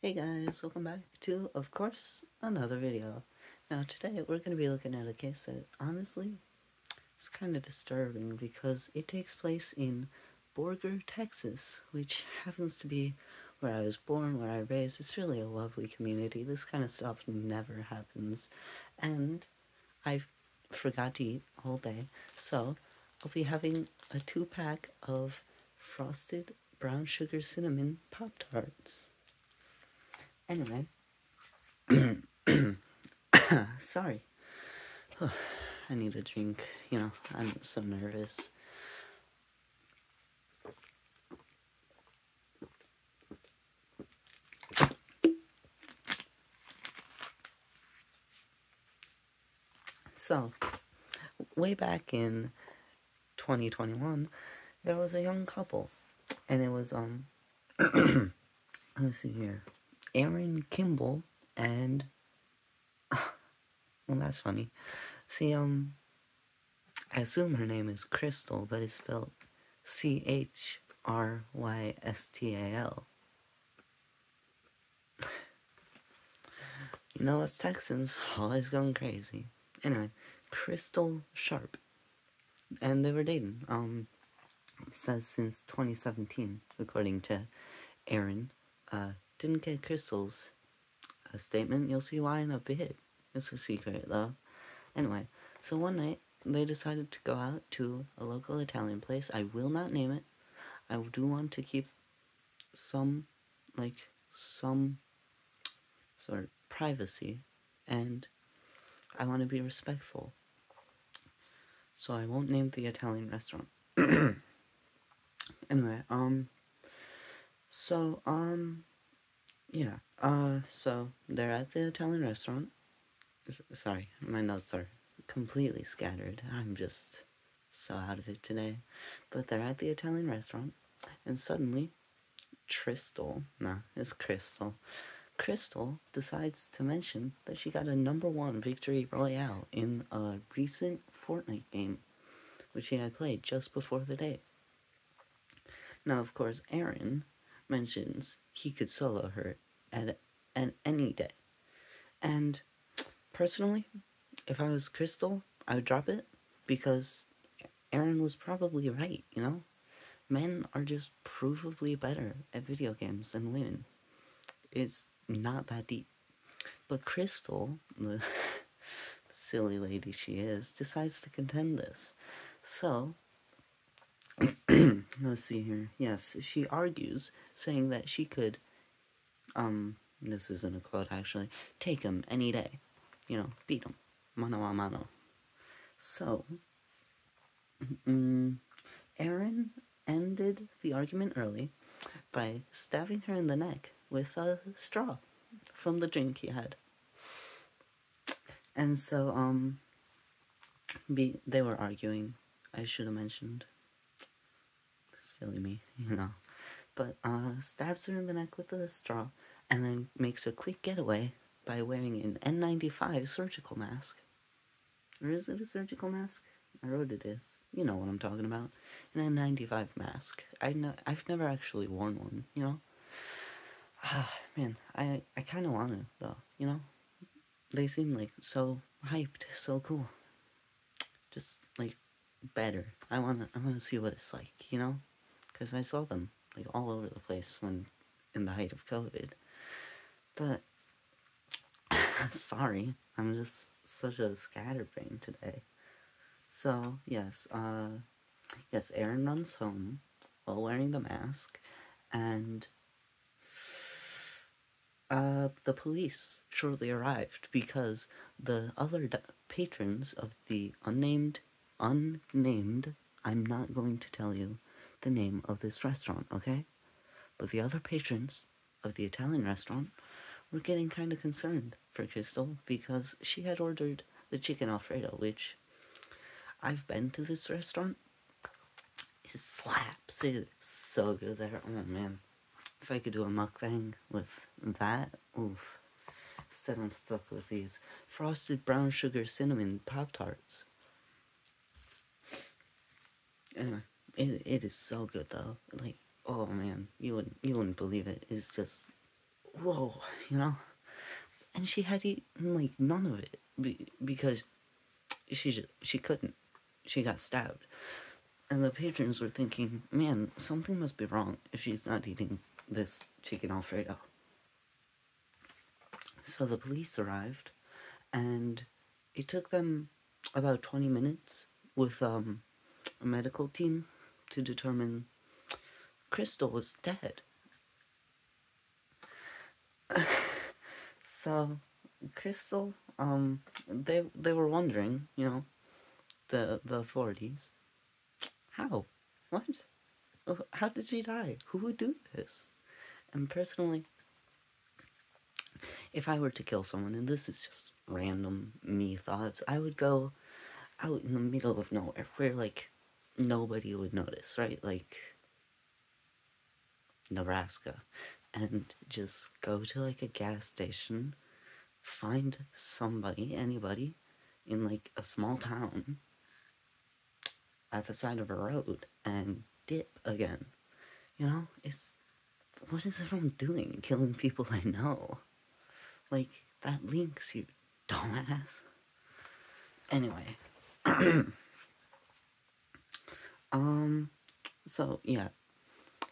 Hey guys, welcome back to, of course, another video. Now today we're going to be looking at a case that, honestly, is kind of disturbing because it takes place in Borger, Texas, which happens to be where I was born, where I raised. It's really a lovely community. This kind of stuff never happens. And I forgot to eat all day, so I'll be having a 2-pack of frosted brown sugar cinnamon Pop-Tarts. Anyway, sorry. I need a drink. I'm so nervous. So, way back in 2021, there was a young couple, and it was, let's see here, Aaron Kimball and, well, that's funny. See, I assume her name is Crystal, but it's spelled Chrystal. You know, us Texans always going crazy. Anyway, Crystal Sharp. And they were dating. It says since 2017, according to Aaron. Didn't get Crystal's statement. You'll see why in a bit. It's a secret, though. Anyway, so one night, they decided to go out to a local Italian place. I will not name it. I do want to keep some sort of privacy, and I want to be respectful. So I won't name the Italian restaurant. Anyway, so they're at the Italian restaurant. Sorry, my notes are completely scattered. I'm just so out of it today. But they're at the Italian restaurant, and suddenly, Crystal decides to mention that she got a #1 victory royale in a recent Fortnite game, which she had played just before the date. Now, of course, Aaron mentions he could solo her at any day. And personally, if I was Crystal, I would drop it, because Aaron was probably right, you know? Men are just provably better at video games than women. It's not that deep. But Crystal, the silly lady she is, decides to contend this. So, let's see here. Yes, she argues, saying that she could, this isn't a quote actually, take him any day. You know, beat him. Mano a mano. So, Aaron ended the argument early by stabbing her in the neck with a straw from the drink he had. And so, they were arguing. I should have mentioned. Silly me, you know. But, stabs her in the neck with a straw, and then makes a quick getaway by wearing an N95 surgical mask. Or is it a surgical mask? I wrote it is. You know what I'm talking about. An N95 mask. I've never actually worn one, you know? Man, I kind of want to, though, you know? They seem, like, so hyped, so cool. Just, like, better. I wanna see what it's like, you know? Because I saw them, like, all over the place when, in the height of COVID. But, sorry, I'm just such a scatterbrain today. So, yes, Aaron runs home while wearing the mask, and the police shortly arrived because the other patrons of the unnamed, I'm not going to tell you the name of this restaurant, okay? But the other patrons of the Italian restaurant were getting kind of concerned for Crystal because she had ordered the chicken Alfredo, which I've been to this restaurant. It slaps. It's so good there. Oh man. If I could do a mukbang with that, oof. Instead I'm stuck with these frosted brown sugar cinnamon Pop-Tarts. Anyway, it is so good though. Like, oh man, you wouldn't believe it. It's just, whoa, you know? And she had eaten, like, none of it, because she couldn't. She got stabbed. And the patrons were thinking, man, something must be wrong if she's not eating this chicken Alfredo. So the police arrived, and it took them about 20 minutes with a medical team to determine Crystal was dead. So Crystal, they were wondering, you know, the authorities, how, what, how did she die? Who would do this? And personally, if I were to kill someone, and this is just random me thoughts, I would go out in the middle of nowhere where, like, nobody would notice, right? Like, Nebraska. And just go to, like, a gas station, find somebody, anybody, in, like, a small town at the side of a road, and dip again. You know? What is everyone doing? Killing people I know? Like, that links, you dumbass. Anyway. So, yeah.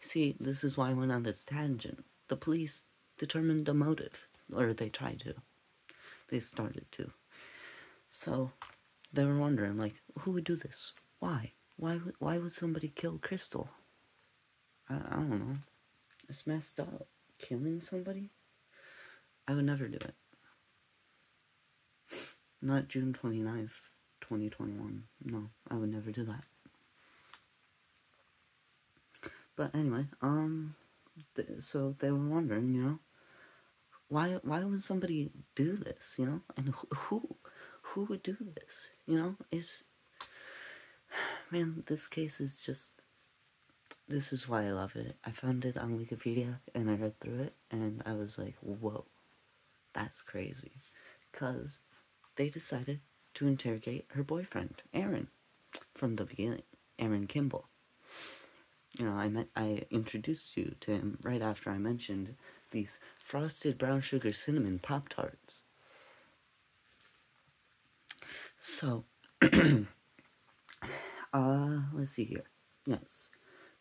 See, this is why I went on this tangent. The police determined a motive. Or they tried to. They started to. So, they were wondering, like, who would do this? Why? Why would somebody kill Crystal? I don't know. It's messed up. Killing somebody? I would never do it. Not June 29th, 2021. No, I would never do that. But anyway, so they were wondering, you know, why would somebody do this, you know? And who would do this, you know? Man, this case is just, this is why I love it. I found it on Wikipedia, and I read through it, and I was like, whoa, that's crazy. Because they decided to interrogate her boyfriend, Aaron, from the beginning, Aaron Kimball. You know, I introduced you to him right after I mentioned these frosted brown sugar cinnamon Pop-Tarts. So, let's see here. Yes,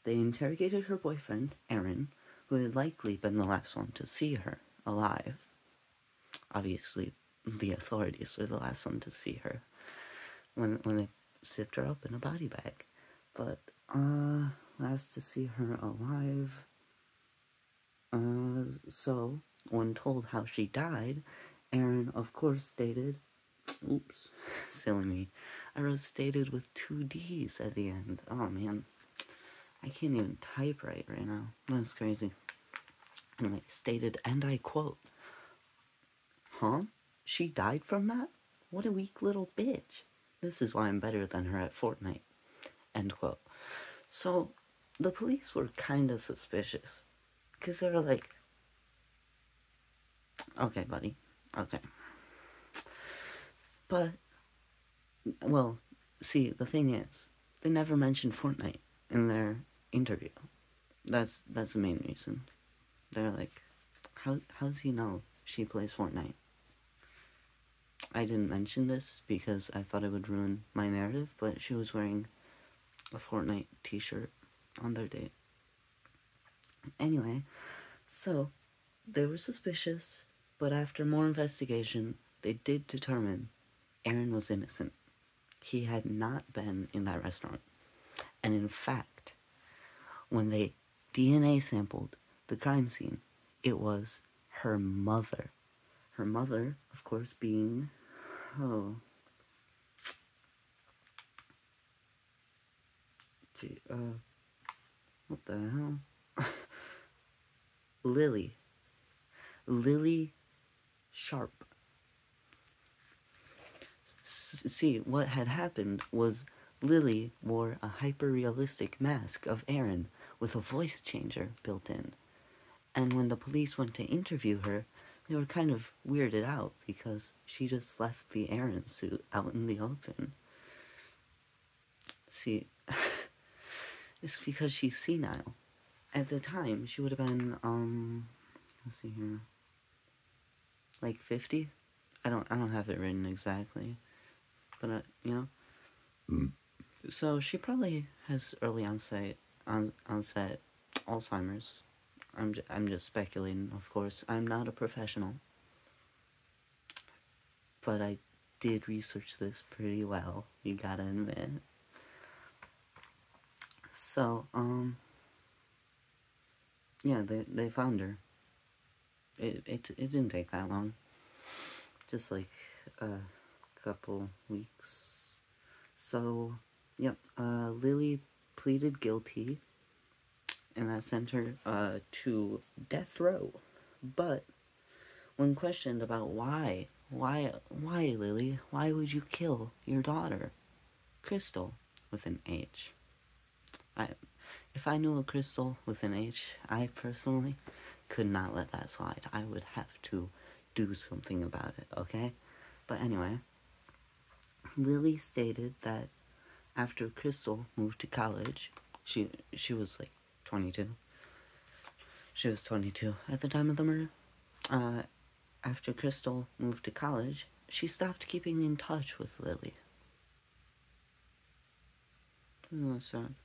they interrogated her boyfriend, Aaron, who had likely been the last one to see her alive. Obviously, the authorities were the last one to see her when they zipped her up in a body bag. But, last to see her alive. So, when told how she died, Aaron, of course, stated, oops, silly me, I wrote stated with 2 D's at the end. Oh, man, I can't even type right now. That's crazy. Anyway, stated, and I quote, huh? She died from that? What a weak little bitch. This is why I'm better than her at Fortnite. End quote. So, the police were kinda suspicious. Because they were like, okay, buddy, okay. But, well, see, the thing is, they never mentioned Fortnite in their interview. That's the main reason. They're like, how's he know she plays Fortnite? I didn't mention this because I thought it would ruin my narrative, but she was wearing a Fortnite t-shirt on their date. Anyway, so, they were suspicious, but after more investigation, they did determine Aaron was innocent. He had not been in that restaurant. And in fact, when they DNA sampled the crime scene, it was her mother. Her mother, of course, being, what the hell? Lily Sharp. See, what had happened was Lily wore a hyper-realistic mask of Aaron with a voice changer built in. And when the police went to interview her, they were kind of weirded out because she just left the Aaron suit out in the open. See, it's because she's senile. At the time, she would have been, let's see here, like 50. I don't have it written exactly, but you know. So she probably has early onset Alzheimer's. I'm just speculating, of course. I'm not a professional, but I did research this pretty well, you gotta admit. So, yeah, they found her. It didn't take that long. Just like a couple weeks. So, yep, Lily pleaded guilty, and that sent her to death row. But when questioned about why Lily, why would you kill your daughter, Crystal, with an H? If I knew a Crystal with an H, I personally could not let that slide. I would have to do something about it, okay? But anyway, Lily stated that after Crystal moved to college, she was like 22. She was 22 at the time of the murder. After Crystal moved to college, she stopped keeping in touch with Lily. Isn't that sad?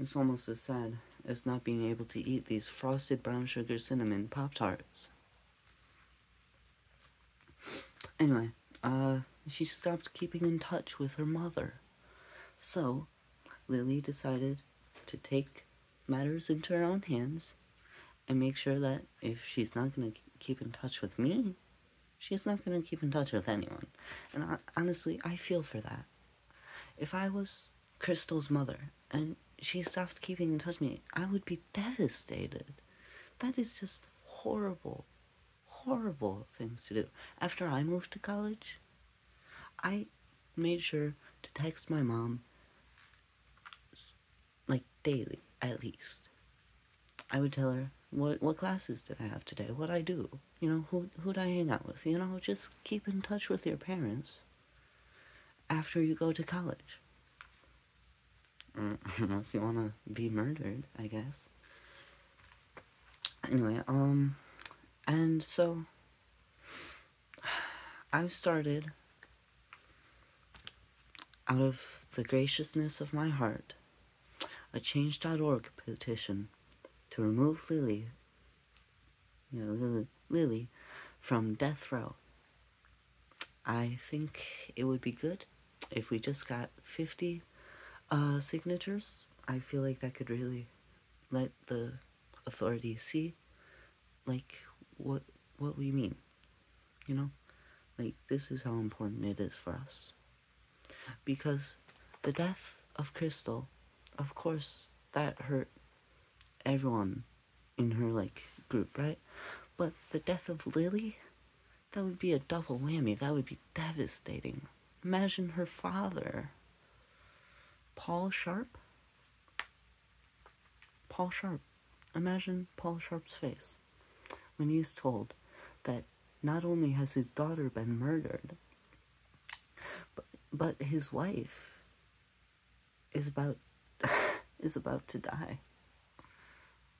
It's almost as sad as not being able to eat these frosted brown sugar cinnamon Pop-Tarts. Anyway, she stopped keeping in touch with her mother. So, Lily decided to take matters into her own hands and make sure that if she's not going to keep in touch with me, she's not going to keep in touch with anyone. And honestly, I feel for that. If I was Crystal's mother and she stopped keeping in touch with me, I would be devastated. That is just horrible, horrible things to do. After I moved to college, I made sure to text my mom, like, daily, at least. I would tell her, what classes did I have today? What I do? You know, who'd I hang out with? You know, just keep in touch with your parents after you go to college. Unless you want to be murdered, I guess. Anyway, and so I started, out of the graciousness of my heart, a Change.org petition to remove Lily, Lily from death row. I think it would be good if we just got 50 signatures. I feel like that could really let the authorities see, like, what we mean, you know? Like, this is how important it is for us. Because the death of Crystal, of course, that hurt everyone in her, like, group, right? But the death of Lily, that would be a double whammy. That would be devastating. Imagine her father, Paul Sharp. Imagine Paul Sharp's face when he's told that not only has his daughter been murdered, but his wife is about to die.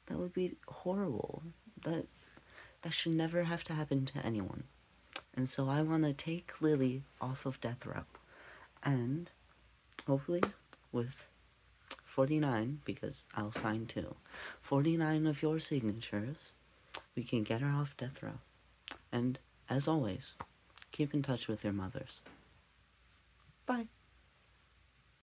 That would be horrible. That should never have to happen to anyone. And so I want to take Lily off of death row. And hopefully with 49, because I'll sign too, 49 of your signatures, we can get her off death row. And as always, keep in touch with your mothers. Bye.